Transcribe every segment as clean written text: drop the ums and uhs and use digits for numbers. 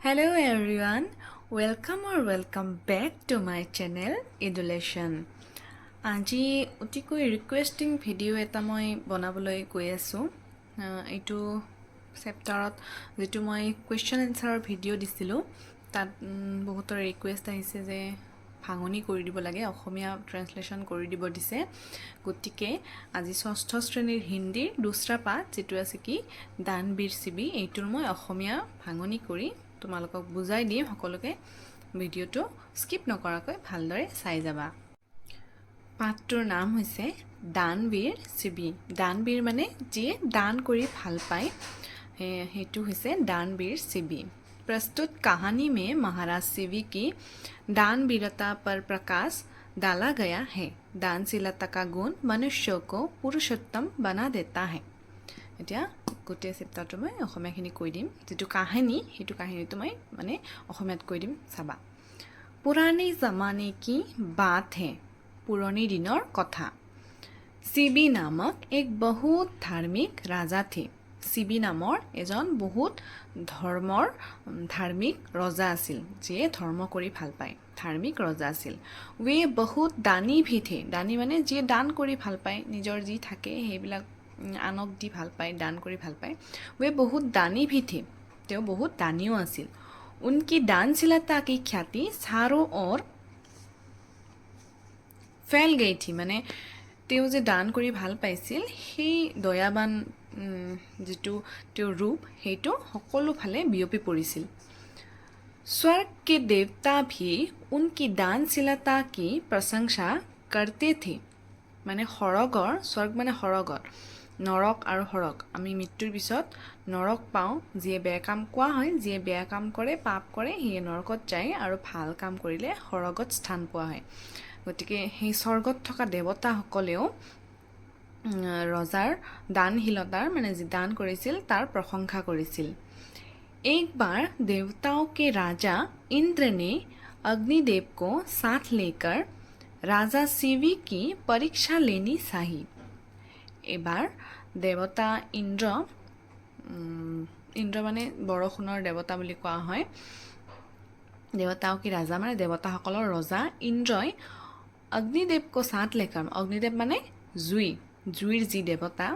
Hello everyone, welcome back to my channel Education. আজি অতিকৈ ৰিকুৱেষ্টিং video' এটা মই বনাবলৈ গৈ আছোঁ। এইটো চেপ্টাৰত যেটো মই কুৱেশ্যন এনসাৰৰ ভিডিঅ' দিছিলোঁ তাত বহুতৰ ৰিকুৱেষ্ট আহিছে যে ভাঙনি কৰি দিব লাগে, অসমীয়া ট্ৰান্সলেশ্যন কৰি দিব দিছে। গতিকে আজি ষষ্ঠ শ্ৰেণীৰ হিন্দীৰ দুসৰা পাঠ যেটো আছে কি দানবীৰ শিবি, এইটোৰ মই অসমীয়া ভাঙনি কৰি তোমালোকক বুজাই দিম। সকলোকে ভিডিঅ'টো স্কিপ নকৰাকৈ ভালদৰে চাই যাবা। পাঠটোৰ নাম হৈছে দানবীৰ শিবি। দানবীৰ মানে যিয়ে দান কৰি ভাল পায়, হেতু হৈছে दानवीर शिबी। प्रस्तुत कहानी में महाराज शिबी की दानवीरता पर प्रकाश डाला गया है। दानशीलता का गुण मनुष्य को पुरुषोत्तम बना देता है। এতিয়া গোটেই চেপ্টাৰটো মই অসমীয়াখিনি কৈ দিম। যেটো কাহিনী হেতু কাহিনীটো মই মানে অসমীয়াত কৈ দিম চাবা। पुराने ज़माने की बात है, पुरानी दिनर कथा। शिबी नामक एक बहुत धार्मिक राजा थे। शिबी नाমৰ এজন বহুত ধৰ্মৰ ধাৰ্মিক ৰজা আছিল, যিয়ে ধৰ্ম কৰি ভাল পায়, ধাৰ্মিক ৰজা আছিল। वे बहुत दानी भी थे। दानी মানে যিয়ে দান কৰি ভাল পায়, নিজৰ যি থাকে সেইবিলাক আনক দি ভাল পায়, দান কৰি ভাল পায়। वे बहुत दानी भी थे। তেওঁ বহুত দানীও আছিল। उनकी दानशीलता की ख्याति चारों ओर फैल गई थी। মানে তেওঁ যে দান কৰি ভাল পাইছিল, সেই দয়াবান যেটো তেওঁৰ ৰূপ হেতু সকলো ফালে বিয়পি পৰিছিল। स्वर्ग के देवता भी उनकी दानशीलता की प्रशंसा करते थे। মানে হৰগৰ, স্वर्ग মানে হৰগৰ, নৰক আৰু হৰক, আমি মৃত্যুৰ পিছত নৰক পাওঁ। যিয়ে বেয়া কাম কোৱা হয়, যিয়ে বেয়া কাম কৰে, পাপ কৰে, সিয়ে নৰকত যায়, আৰু ভাল কাম কৰিলে হৰগত স্থান পোৱা হয়। গতিকে সেই স্বৰ্গত থকা দেৱতাসকলেও ৰজাৰ দানশীলতাৰ মানে যি দান কৰিছিল তাৰ প্ৰশংসা কৰিছিল। एक बार देवताओं के राजा इंद्र ने अग्निदेव को साथ लेकर राजा शिवी की परीक्षा लेनी चाही। এবাৰ দেৱতা ইন্দ্ৰ মানে বৰষুণৰ দেৱতা বুলি কোৱা হয়। দেৱতাও কি ৰাজা মানে দেৱতাসকলৰ ৰজা ইন্দ্ৰই অগ্নিদেৱক সাথ লেকাৰ, অগ্নিদেৱ মানে জুইৰ যি দেৱতা,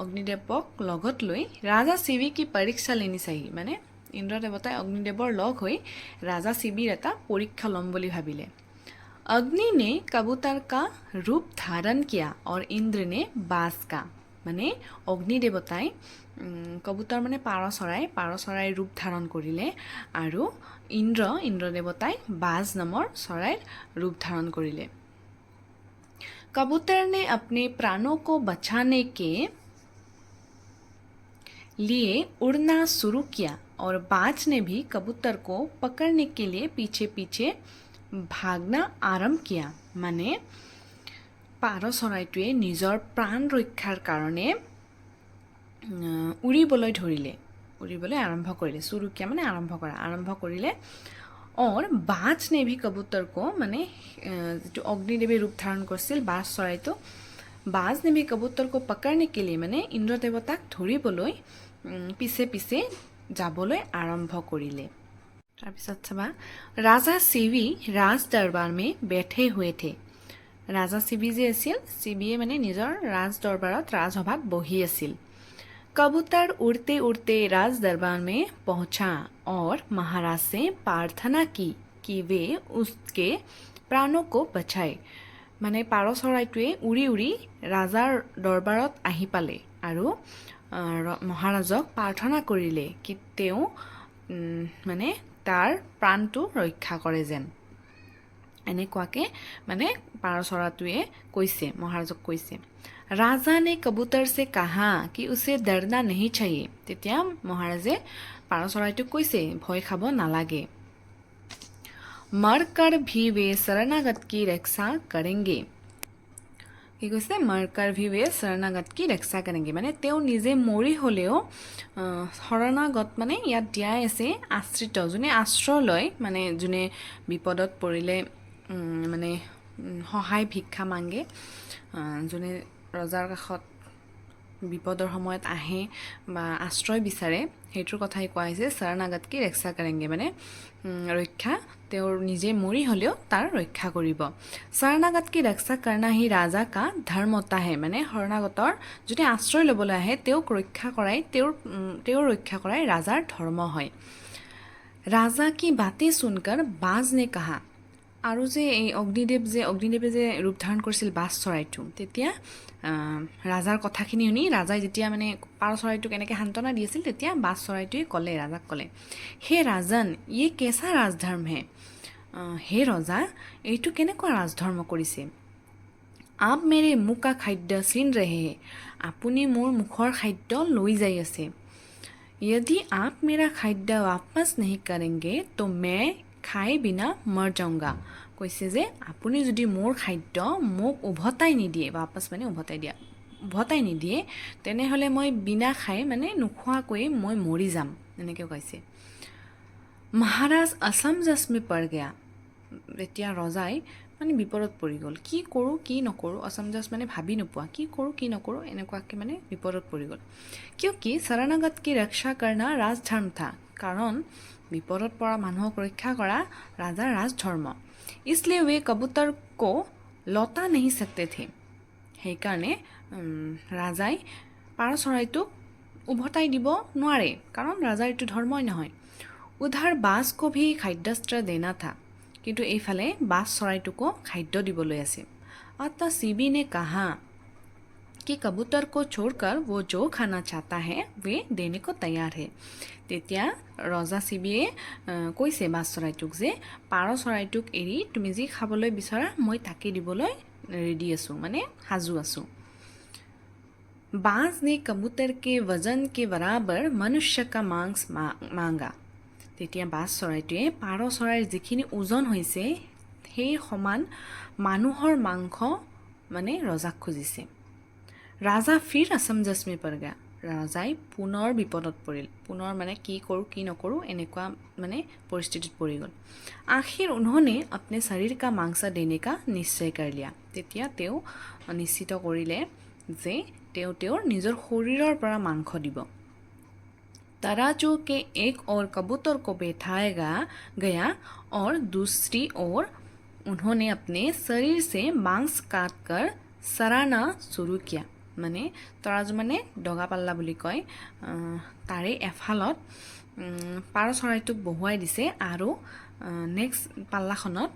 অগ্নিদেৱক লগত লৈ ৰাজা শিবি কি পৰীক্ষা লেনি চাহি, মানে ইন্দ্ৰ দেৱতাই অগ্নিদেৱৰ লগ হৈ ৰাজা শিবিৰ এটা পৰীক্ষা ল'ম বুলি ভাবিলে। अग्नि ने कबूतर का रूप धारण किया और इंद्र ने बाज का। মানে অগ্নি দেৱতাই কবুতৰ মানে পাৰ চৰাইৰ ৰূপ ধাৰণ কৰিলে, আৰু ইন্দ্ৰ দেৱতাই বাজ নামৰ চৰাইৰ ৰূপ ধাৰণ কৰিলে। कबूतर ने अपने प्राणों को बचाने के लिए उड़ना शुरू किया और बाज ने भी कबूतर को पकड़ने के लिए पीछे पीछे भागना आरम्भ किया। মানে পাৰ চৰাইটোৱে নিজৰ প্ৰাণ ৰক্ষাৰ কাৰণে উৰিবলৈ আৰম্ভ কৰিলে। চুৰুকিয়া মানে আৰম্ভ কৰিলে। और बाज ने भी कबूतर को মানে যেটো অগ্নিদেৱে ৰূপ ধাৰণ কৰিছিল বাজ চৰাইটো, बाज ने भी कबूतर को पकड़ने के लिए মানে ইন্দ্ৰ দেৱতাক ধৰিবলৈ পিছে পিছে যাবলৈ আৰম্ভ কৰিলে। তাৰপিছত চাবা, राजा शिवी राज दरबार में बैठे हुए थे। राजा शिवी जे আছিল, শিবিয়ে মানে নিজৰ ৰাজ দৰবাৰত ৰাজসভাত বহি আছিল। कबूतर उड़ते उड़ते राज दरबार में पहुंचा और महाराज से प्रार्थना की कि वे उसके प्राणों को बचाए। মানে পাৰ চৰাইটোৱে উৰি উৰি ৰাজাৰ দৰবাৰত আহি পালে আৰু মহাৰাজক প্ৰাৰ্থনা কৰিলে কি তেওঁ মানে তাৰ প্ৰাণটো ৰক্ষা কৰে যেন। এনেকুৱাকে মানে পাৰ চৰাইটোৱে কৈছে, মহাৰাজক কৈছে। राजा ने कबूतर से कहा कि उसे डरना नहीं चाहिए। তেতিয়া মহাৰাজে পাৰ চৰাইটোক কৈছে ভয় খাব নালাগে। मरकर भी वे शरणागत की रक्षा करेंगे। কি কৈছে, मरकर भी वे शरणागत की रक्षा करेंगे, মানে তেওঁ নিজে মৰি হ'লেও শৰণাগত মানে ইয়াত দিয়াই আছে আশ্ৰিত, যোনে আশ্ৰয় লয়, মানে যোনে বিপদত পৰিলে মানে সহায় ভিক্ষা মাগে, যোনে ৰজাৰ কাষত বিপদৰ সময়ত আহে বা আশ্ৰয় বিচাৰে সেইটোৰ কথাই কোৱা হৈছে শৰণাগত কি ৰক্ষা কৰেংগে মানে ৰক্ষা তেওঁৰ নিজে মৰি হ'লেও তাৰ ৰক্ষা কৰিব শৰণাগত কি ৰক্ষা কৰনা হি ৰাজা কা ধৰ্মতা হে মানে শৰণাগতৰ যদি আশ্ৰয় ল'বলৈ আহে তেওঁক ৰক্ষা কৰাই তেওঁৰ ৰক্ষা কৰাই ৰাজাৰ ধৰ্ম হয় ৰাজা কি বাতে শুনকৰ বাজ নে কাহা আৰু যে এই অগ্নিদেৱে যে ৰূপ ধাৰণ কৰিছিল বাজ চৰাইটো তেতিয়া ৰাজাৰ কথাখিনি শুনি ৰাজাই যেতিয়া মানে পাৰ চৰাইটোক এনেকৈ সান্তনা দি আছিল তেতিয়া বাজ চৰাইটোৱে ক'লে ৰাজাক ক'লে হে ৰাজন ইয়ে কেঁচা ৰাজধৰ্ম হে ৰজা এইটো কেনেকুৱা ৰাজধৰ্ম কৰিছে আপ মেৰে মুখ কা খাদ্য চিন ৰহে হে আপুনি মোৰ মুখৰ খাদ্য লৈ যাই আছে यदि आप मेरा खाद्य वापस नहीं करेंगे तो मैं খাই বিনা মৰ যাওঁগা কৈছে যে আপুনি যদি মোৰ খাদ্য মোক উভতাই নিদিয়ে वापस মানে উভতাই নিদিয়ে তেনেহ'লে মই বিনা খাই মানে নোখোৱাকৈ মই মৰি যাম এনেকৈ কৈছে মহাৰাজ असमंजस में पड़ गया এতিয়া ৰজাই মানে বিপদত পৰি গ'ল কি কৰোঁ কি নকৰোঁ असमंजस মানে ভাবি নোপোৱা কি কৰোঁ কি নকৰোঁ এনেকুৱাকৈ মানে বিপদত পৰি গ'ল কিয়কি শৰণাগত কি ৰক্ষা কৰনা ৰাজধৰ্ম থা কাৰণ বিপদত পৰা মানুহক ৰক্ষা কৰা ৰাজাৰ ৰাজধৰ্ম इसलिए वे कबूतर को लौटा नहीं सकते थे সেইকাৰণে ৰাজাই পাৰ চৰাইটোক উভতাই দিব নোৱাৰে কাৰণ ৰাজাৰ এইটো ধৰ্মই নহয় উধাৰ বাজ কো ভি খাদ্যস্ত্ৰ দেনা থা কিন্তু এইফালে বাজ চৰাইটোকো খাদ্য দিবলৈ আছে अतः सीबी ने कहा कि कबूतर को छोड़कर वो जो खाना चाहता है वे देने को तैयार है তেতিয়া ৰজা চিবিয়ে কৈছে বাজ চৰাইটোক যে পাৰ চৰাইটোক এৰি তুমি যি খাবলৈ বিচৰা মই তাকে দিবলৈ ৰেডি আছোঁ মানে সাজু আছোঁ बाज ने कबूतर के वजन के बराबर मनुष्य का मांस मांगा তেতিয়া বাজ চৰাইটোৱে পাৰ চৰাইৰ যিখিনি ওজন হৈছে সেই সমান মানুহৰ মাংস মানে ৰজাক খুজিছে ৰাজা ফিৰ असमंजस में पड़ गया ৰাজাই পুনৰ বিপদত পৰিল পুনৰ মানে কি কৰোঁ কি নকৰোঁ এনেকুৱা মানে পৰিস্থিতিত পৰি গ'ল आखिर उन्होंने अपने शरीर का मांस देने का निश्चय कर लिया তেতিয়া তেওঁ নিশ্চিত কৰিলে যে তেওঁৰ নিজৰ শৰীৰৰ পৰা মাংস দিব तराजू के एक और कबूतर को बैठाया गया और दूसरी ओर उन्होंने अपने शरीर से मांस काट कर सराना शुरू किया মানে তৰাজু মানে ডগা পাল্লা বুলি কয় তাৰে এফালত পাৰ চৰাইটোক বহুৱাই দিছে আৰু নেক্সট পাল্লাখনত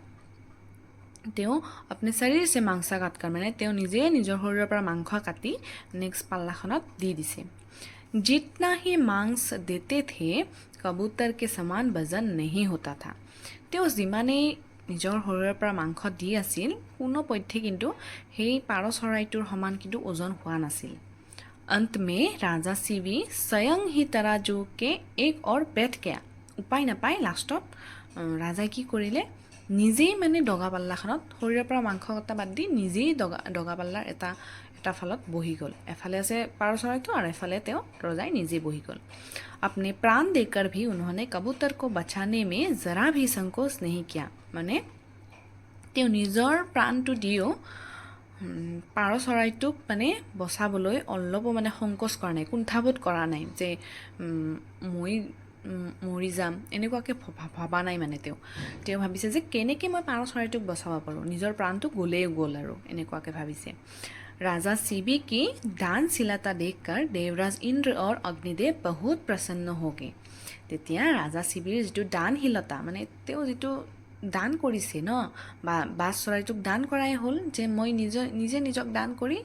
তেওঁ अपने शरीर से मांस काट कर মানে তেওঁ নিজে নিজৰ শৰীৰৰ পৰা মাংস কাটি নেক্সট পাল্লাখনত দি দিছে जितना ही मांस देते थे कबूतर के समान वजन नहीं होता था তেওঁ যিমানেই নিজৰ শৰীৰৰ পৰা মাংস দি আছিল কোনোপধ্যে কিন্তু সেই পাৰ চৰাইটোৰ সমান কিন্তু ওজন হোৱা নাছিল अंत में राजा सीबी स्वयं ही तराजू के एक और बैठ गया উপায় নাপায় লাষ্টত ৰাজাই কি কৰিলে নিজেই মানে ডগা পাল্লাখনত শৰীৰৰ পৰা মাংস কটা বাদ দি নিজেই ডগা পাল্লাৰ এটা ফালত বহি গ'ল এফালে আছে পাৰ চৰাইটো আৰু এফালে তেওঁ ৰজাই নিজে বহি গ'ল अपने प्राण देकर भी उन्होंने कबूतर को बचाने में जरा भी संकोच नहीं किया মানে তেওঁ নিজৰ প্ৰাণটো দিও পাৰ চৰাইটোক মানে বচাবলৈ অলপো মানে সংকোচ কৰা নাই কুণ্ঠাবোধ কৰা নাই যে মই মৰি যাম এনেকুৱাকৈ ভবা নাই মানে তেওঁ ভাবিছে যে কেনেকৈ মই পাৰ চৰাইটোক বচাব পাৰোঁ নিজৰ প্ৰাণটো গ'লেই গ'ল আৰু এনেকুৱাকৈ ভাবিছে राजा सीबी की दानशीलता देखकर देवराज इंद्र और अग्निदेव बहुत प्रसन्न हो गए তেতিয়া ৰাজা শিবিৰ যিটো দানশীলতা মানে তেওঁ যিটো দান কৰিছে ন বা বাজ চৰাইটোক দান কৰাই হ'ল যে মই নিজে নিজক দান কৰি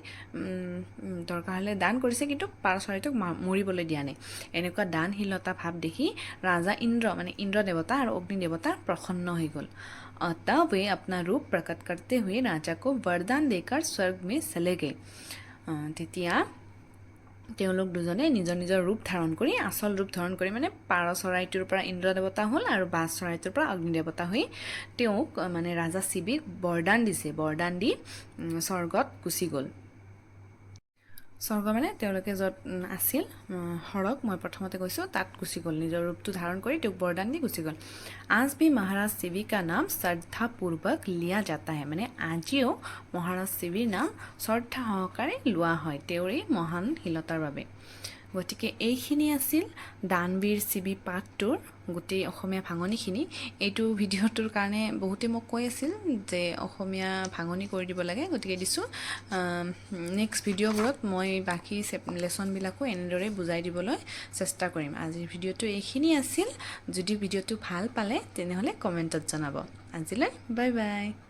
দৰকাৰ হ'লে দান কৰিছে কিন্তু পাৰ চৰাইটোক মৰিবলৈ দিয়া নাই এনেকুৱা দানশীলতা ভাৱ দেখি ৰাজা ইন্দ্ৰ মানে ইন্দ্ৰ দেৱতা আৰু অগ্নি দেৱতা প্ৰসন্ন হৈ গ'ল अतः वे अपना रूप प्रकट करते हुए राजा को वरदान देकर स्वर्ग में चले गए তেতিয়া তেওঁলোক দুজনে নিজৰ ৰূপ ধাৰণ কৰি আচল ৰূপ ধাৰণ কৰি মানে পাৰ চৰাইটোৰ পৰা ইন্দ্ৰ দেৱতা হ'ল আৰু বাজ চৰাইটোৰ পৰা অগ্নি দেৱতা হৈ তেওঁক মানে ৰাজা শিবিক বৰদান দি স্বৰ্গত গুচি গ'ল স্বৰ্গ মানে তেওঁলোকে য'ত আছিল সৰগ মই প্ৰথমতে কৈছোঁ তাত গুচি গ'ল নিজৰ ৰূপটো ধাৰণ কৰি তেওঁক বৰদান দি গুচি গ'ল আজ ভি মহাৰাজ শিৱী কা নাম শ্ৰদ্ধাপূৰ্বক লিয়া যাতা হে মানে আজিও মহাৰাজ শিৱীৰ নাম শ্ৰদ্ধা সহকাৰে লোৱা হয় তেওঁৰ এই মহানশীলতাৰ বাবে গতিকে এইখিনি আছিল দানবীৰ শিৱী পাঠটোৰ গোটেই অসমীয়া ভাঙনিখিনি এইটো ভিডিঅ'টোৰ কাৰণে বহুতে মোক কৈ আছিল যে অসমীয়া ভাঙনি কৰি দিব লাগে গতিকে দিছোঁ নেক্সট ভিডিঅ'বোৰত মই বাকী লেচনবিলাকো এনেদৰে বুজাই দিবলৈ চেষ্টা কৰিম আজিৰ ভিডিঅ'টো এইখিনি আছিল যদি ভিডিঅ'টো ভাল পালে তেনেহ'লে কমেণ্টত জনাব আজিলৈ বাই বাই